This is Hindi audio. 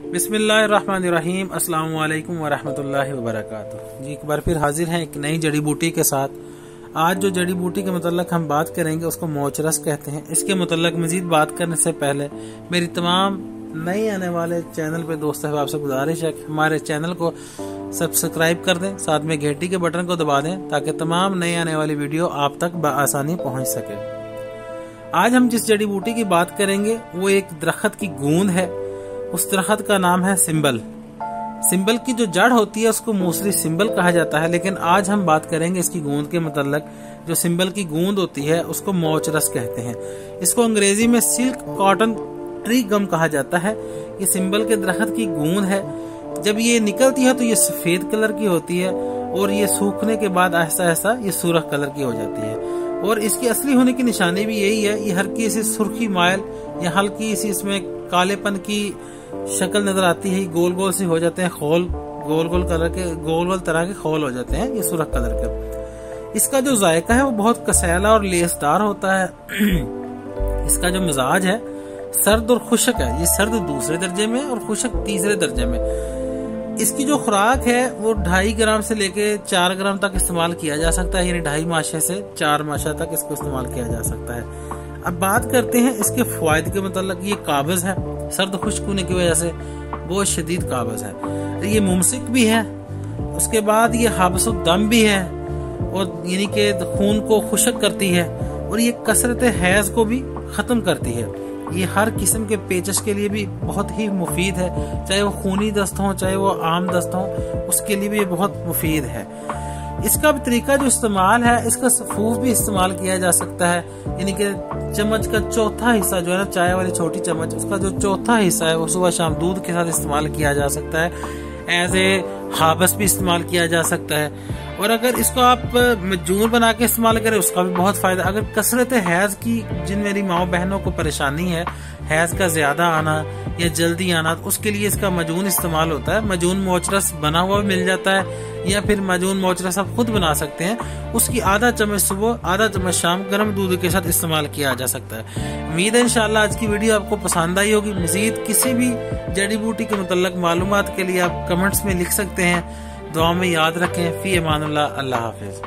बिस्मिल्लाहिर्रहमानिर्रहीम, अस्सलाम वालेकुम वरहमतुल्लाहि वबरकातुहू। जी, एक बार फिर हाजिर हैं एक नई जड़ी बूटी के साथ। आज जो जड़ी बूटी के मतलब हम बात करेंगे उसको मोचरस कहते हैं। इसके मतलब मजीद बात करने से पहले मेरी तमाम नए आने वाले चैनल पे दोस्तों से आपसे गुजारिश है कि हमारे चैनल को सब्सक्राइब कर दें, साथ में घंटी के बटन को दबा दें ताकि तमाम नई आने वाली वीडियो आप तक बआसानी पहुंच सके। आज हम जिस जड़ी बूटी की बात करेंगे वो एक दरख्त की गूंद है। उस दरख्त का नाम है सिंबल। सिंबल की जो जड़ होती है उसको मोस्टली सिंबल कहा जाता है, लेकिन आज हम बात करेंगे इसकी गूंद के मतलब। जो सिंबल की गूंद होती है उसको मोचरस कहते हैं। इसको अंग्रेजी में सिल्क कॉटन ट्री गम कहा जाता है। ये सिंबल के दरख्त की गूंद है। जब ये निकलती है तो ये सफेद कलर की होती है और ये सूखने के बाद ऐसा ऐसा ये सुर्ख कलर की हो जाती है। और इसकी असली होने की निशानी भी यही है, ये हल्की सी सुर्खी माइल या हल्की सी इसमें कालेपन की शक्ल नजर आती है। गोल गोल से हो जाते हैं खोल, गोल गोल कलर के, गोल गोल तरह के खोल हो जाते हैं ये सुर्ख कलर के। इसका जो जायका है वो बहुत कसैला और लेसदार होता है। इसका जो मिजाज है सर्द और खुशक है। ये सर्द दूसरे दर्जे में और खुशक तीसरे दर्जे में। इसकी जो खुराक है वो 2.5 ग्राम से लेके 4 ग्राम तक इस्तेमाल किया जा सकता है, यानी 2.5 माशे से 4 माशा तक इसको इस्तेमाल किया जा सकता है। अब बात करते हैं इसके फायदे के मतलब। ये काबज है, सर्द खुश्क होने की वजह से बहुत शदीद काबज है। ये मुमसिक भी है, उसके बाद ये हाबसुद्दम भी है और यानी कि खून को खुशक करती है और ये कसरत हैज को भी खत्म करती है। ये हर किस्म के पेचश के लिए भी बहुत ही मुफीद है, चाहे वो खूनी दस्त हो चाहे वो आम दस्त हो, उसके लिए भी ये बहुत मुफीद है। इसका भी तरीका जो इस्तेमाल है, इसका सफूफ भी इस्तेमाल किया जा सकता है, यानी कि चम्मच का चौथा हिस्सा जो है ना, चाय वाली छोटी चम्मच, उसका जो चौथा हिस्सा है वो सुबह शाम दूध के साथ इस्तेमाल किया जा सकता है। एज ए हाबस भी इस्तेमाल किया जा सकता है। और अगर इसको आप मजूर बना के इस्तेमाल करें उसका भी बहुत फायदा। अगर कसरत हैज की जिन मेरी माओ बहनों को परेशानी है, हैज का ज्यादा आना या जल्दी आना, तो उसके लिए इसका मजून इस्तेमाल होता है। मजून मोचरस बना हुआ भी मिल जाता है या फिर मजून मोचरस आप खुद बना सकते हैं। उसकी आधा चम्मच सुबह आधा चम्मच शाम गर्म दूध के साथ इस्तेमाल किया जा सकता है। उम्मीद है इंशाल्लाह आज की वीडियो आपको पसंद आई होगी। मजीद किसी भी जड़ी बूटी के मुतल्लक मालूमात के लिए आप कमेंट्स में लिख सकते हैं। दुआ में याद रखें। फी अमानुल्लाह। अल्लाह हाफिज।